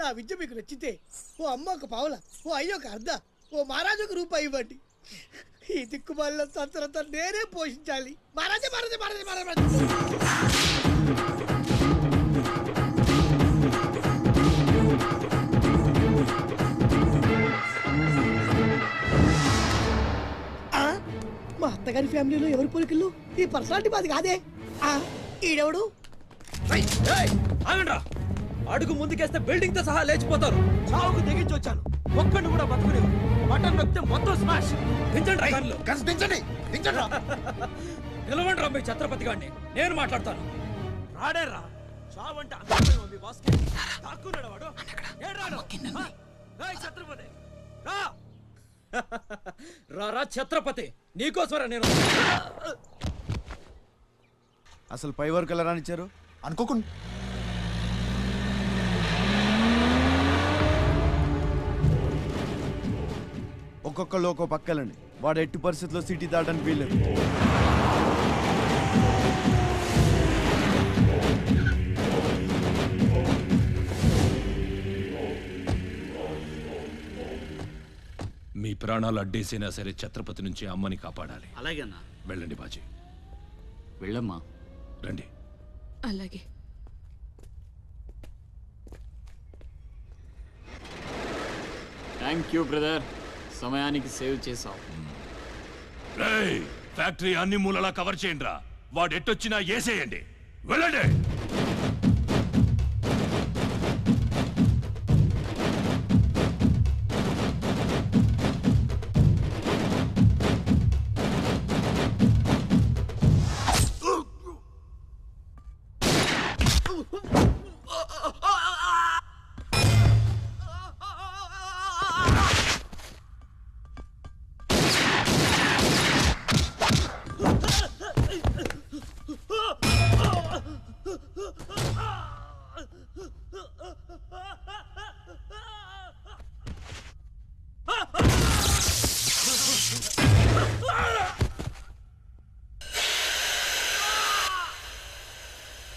నా విద్య మీకు నచ్చితే ఓ అమ్మ ఒక పావుల, ఓ అయ్య ఒక అర్ధ, ఓ మహారాజు ఒక రూపాయి ఇవ్వండి. ఈ దిక్కుమాలిన సంతరంతా నేనే పోషించాలి. మహారాజా మహారాజా మహారాజా మహారాజా. మా అత్తగారి ఫ్యామిలీలో ఎవరి పోలికలు? ఈ పర్సనాలిటీ మాది కాదే. ఈడెవడు? అడుగు ముందుకేస్తే బిల్డింగ్ తో సహా లేచిపోతారు. చావుకు తెగించి వచ్చాను, ఒక్కడిని కూడా బతుకునే. బటన్ నొక్కితే మొత్తం స్మాష్. దించండి. నిలవండి రా మీ ఛత్రపతి గారిని, నేను మాట్లాడతాను. రాడేరా, చావంటే అంతే ఉంది. బాస్కి తాక్కున్నాడు వాడు. ఛత్రపతి రా ఛత్రపతి, నీకోసమరా నేను. అసలు పై వరకు ఎలా రానిచ్చారు అనుకోకుండా? ఒక్కొక్కళ్ళు ఒక్కో పక్కలండి. వాడు ఎట్టి పరిస్థితుల్లో సిటీ దాటడానికి వీల్లేదు. మీ ప్రాణాలు అడ్డేసైనా సరే ఛత్రపతి నుంచి అమ్మని కాపాడాలి. అలాగే అన్నా. వెళ్ళండి బాజీ. వెళ్ళమ్మా. రండి. అలాగే. థ్యాంక్ యూ బ్రదర్, సమయానికి సేవ్ చేసావు. ఫ్యాక్టరీ అన్ని మూలలా కవర్ చేయండి రా. వాడు ఎట్టొచ్చినా ఏసేయండి. వెళ్ళండి.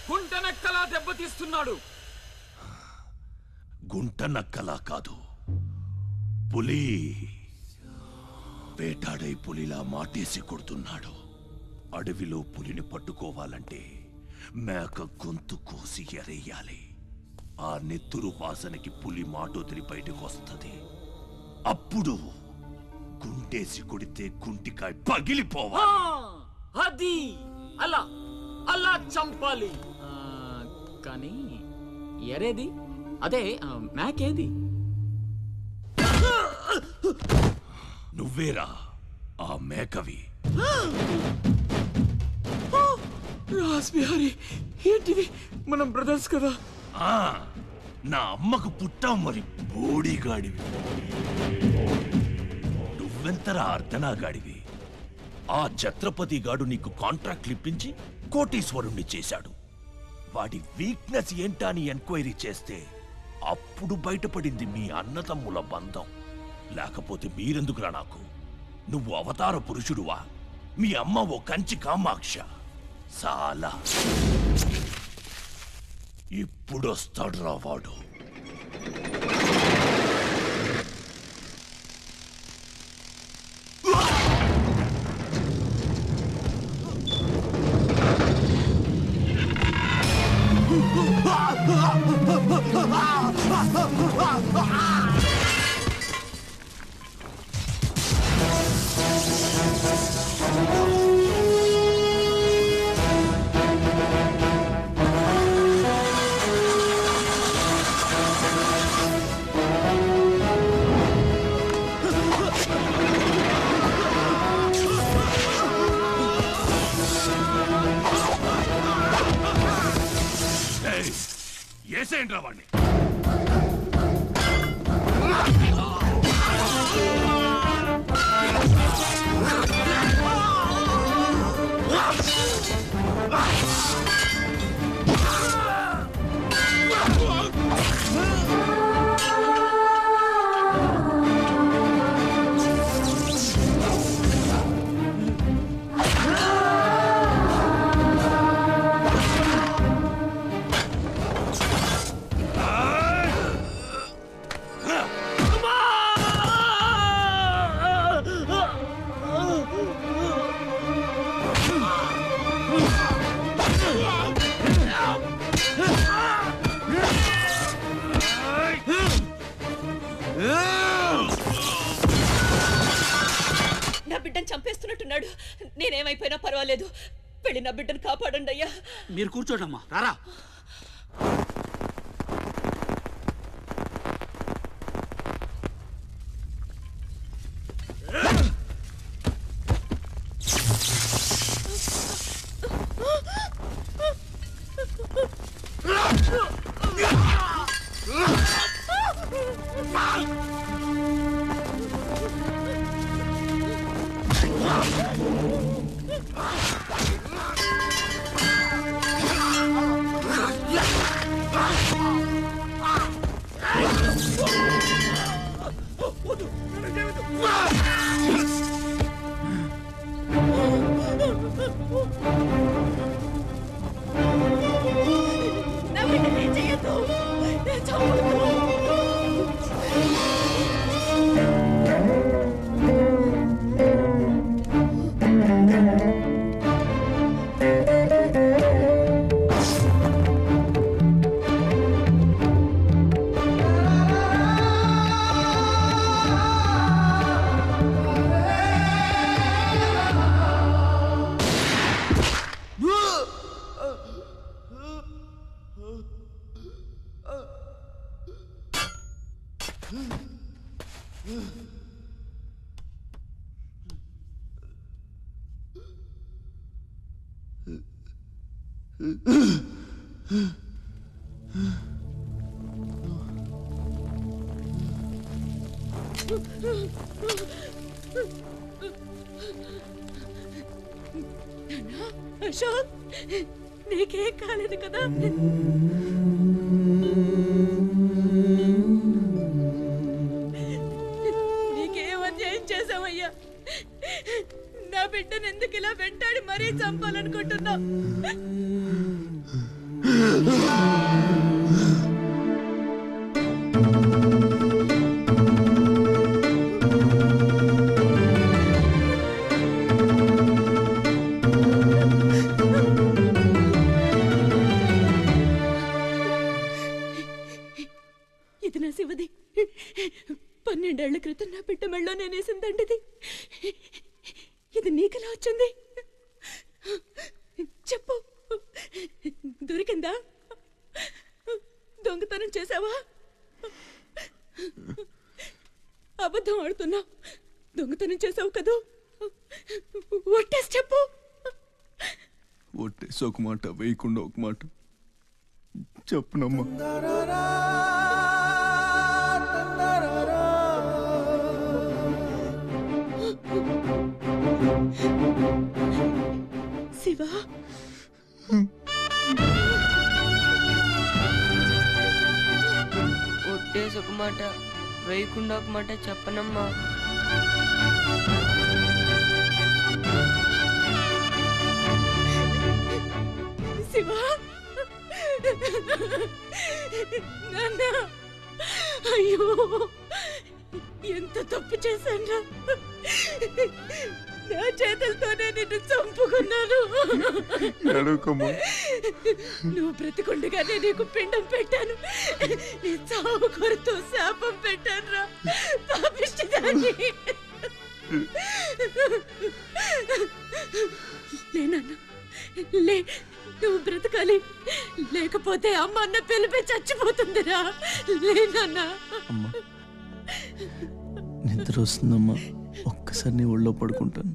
గుంటనక్కలా దెబ్బతీస్తున్నాడు. గుంట నక్కలా కాదు, పులి. వేటాడై పులిలా మాటేసి కొడుతున్నాడు. అడవిలో పులిని పట్టుకోవాలంటే మేక గొంతు కోసి ఎరేయాలి. ఆ నెత్తురు వాసనకి పులి మాటొదిలి బయటకు వస్తుంది. అప్పుడు గుంటేసి కొడితే గుంటికాయ పగిలిపోవాలి. అది అలా అలా చంపాలి. కానీ ఎరేది? అదే మేకేది? నువ్వేరా ఆ మేకవి. రాస్ బిహారీ, ఏంటిది? మనం బ్రదర్స్ కదా. నా అమ్మకు పుట్టావు మరి బోడిగాడివి. నువ్వెంతరా అర్ధనాగాడివి. ఆ ఛత్రపతి గాడు నీకు కాంట్రాక్ట్లు ఇప్పించి కోటీశ్వరుణ్ణి చేశాడు. వాడి వీక్నెస్ ఏంటా అని ఎంక్వైరీ చేస్తే అప్పుడు బయటపడింది మీ అన్నతమ్ముల బంధం. లేకపోతే మీరెందుకురా నాకు? నువ్వు అవతార పురుషుడువా? మీ అమ్మ ఓ కంచి కామాక్ష. చాలా ఇప్పుడొస్తాడురా వాడు. ఏసేంట్రా వాడిని. అన్నాడు. నేనేమైపోయినా పర్వాలేదు, పెళ్లి నా బిడ్డను కాపాడండి అయ్యా. మీరు కూర్చోండమ్మా, రారా. నా బిడ్డని ఏం చెయ్యొద్దు. చంపొద్దు. అశోక్, నీకేం కాలేదు కదా? నీకేం అన్యాయం చేసావయ్యా? నా బిడ్డను ఎందుకు ఇలా వెంటాడి మరీ చంపాలనుకుంటున్నావు? ఇది నా శివది. 12 ఏళ్ల క్రితం నా బిడ్డ మెళ్ళో నేనేసిందండిది. ఇది నీకెలా వచ్చింది? చెప్పు, దొరికిందా? దొంగతనం చేసావా? అబద్ధం ఆడుతున్నావు. దొంగతనం చేసావు కదూ? ఒట్టేసి చెప్పు. ఒట్టేసి ఒక మాట, వేయకుండా ఒక మాట చెప్పునమ్మా. శివ, ఒట్టేసి ఒక మాట, వేయకుండా ఒక మాట చెప్పనమ్మా. శివ, నాన్న, అయ్యో ఎంత తప్పు చేశాను. నా చేతులతోనే నిన్ను చంపుకున్నాను. నువ్వు బ్రతికుండగానే నీకు పిండం పెట్టాను. నీ చావు కొరతో శాపం పెట్టాను రా పాపిష్టిదాన్ని. లేనన్నా, లే, నువ్వు బ్రతకాలి. లేకపోతే అమ్మ అన్న పిలిపి చచ్చిపోతుందిరా. లేనన్నా. నిద్ర వస్తుందమ్మా, ఒక్కసారి నీ ఒళ్ళో పడుకుంటాను.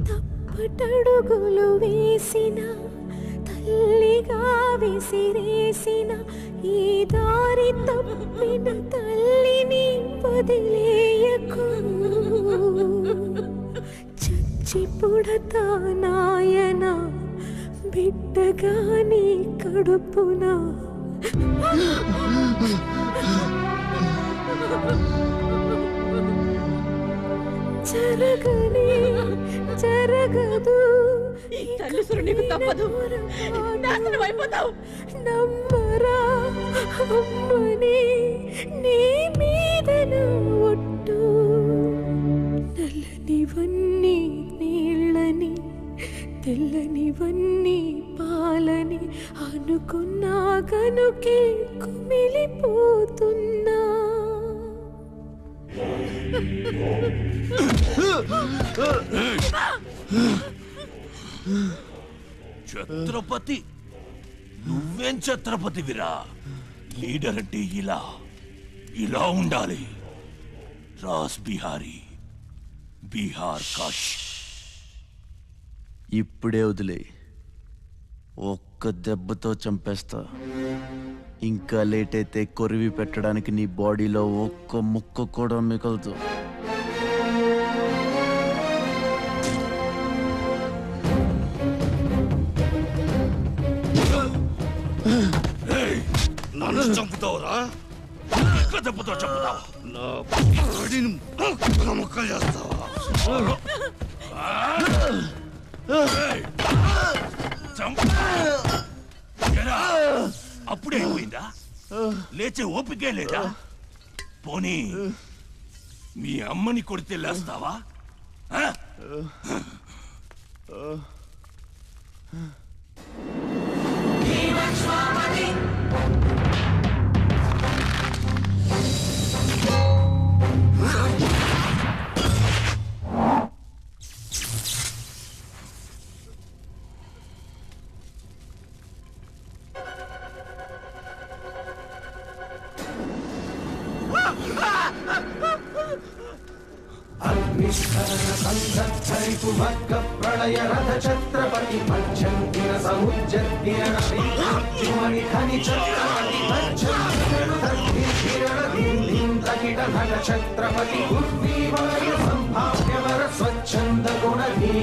తప్పటడుగులు వేసిన తల్లిగా విసిరేసిన ఈ దారి తప్పిన తల్లిని వదిలేయకు. చచ్చి పుడతా నాయన బిడ్డగా నీ కడుపున. జరగని జరగదు, తల్లిసురు నీకు తప్పదు. నాశనం అయిపోతావు. నమ్మరా అమ్మని, నీ మీద ఒట్టు. నల్లనివన్నీ నీళ్ళని తెల్లనివన్నీ పాలని అనుకున్నా కనుకే కుమిలిపోతున్నా. ఛత్రపతి నువ్వేం ఛత్రపతివిరా? లీడర్ అంటే ఇలా ఉండాలి. రాస్ బిహారీ, బీహార్ కాష్. ఇప్పుడే వదిలే, ఒక్క దెబ్బతో చంపేస్తా. ఇంకా లేట్ అయితే కొరివి పెట్టడానికి నీ బాడీలో ఒక్క ముక్క కూడా మిగలదు. నన్ను చంపుతావురా? ఒక్క దెబ్బతో చంపుతావా? నా బాడీని ముక్కలు చేస్తావా? అప్పుడే అయిపోయిందా? లేచే ఓపికే లేదా? పోనీ మీ అమ్మని కొడితే లేస్తావా? ప్రళయ రథ ఛత్రపతి పంచంకిర సముజ్జీరణ ఛత్రపతి సంభావ్యవర స్వచ్ఛంద గుణీ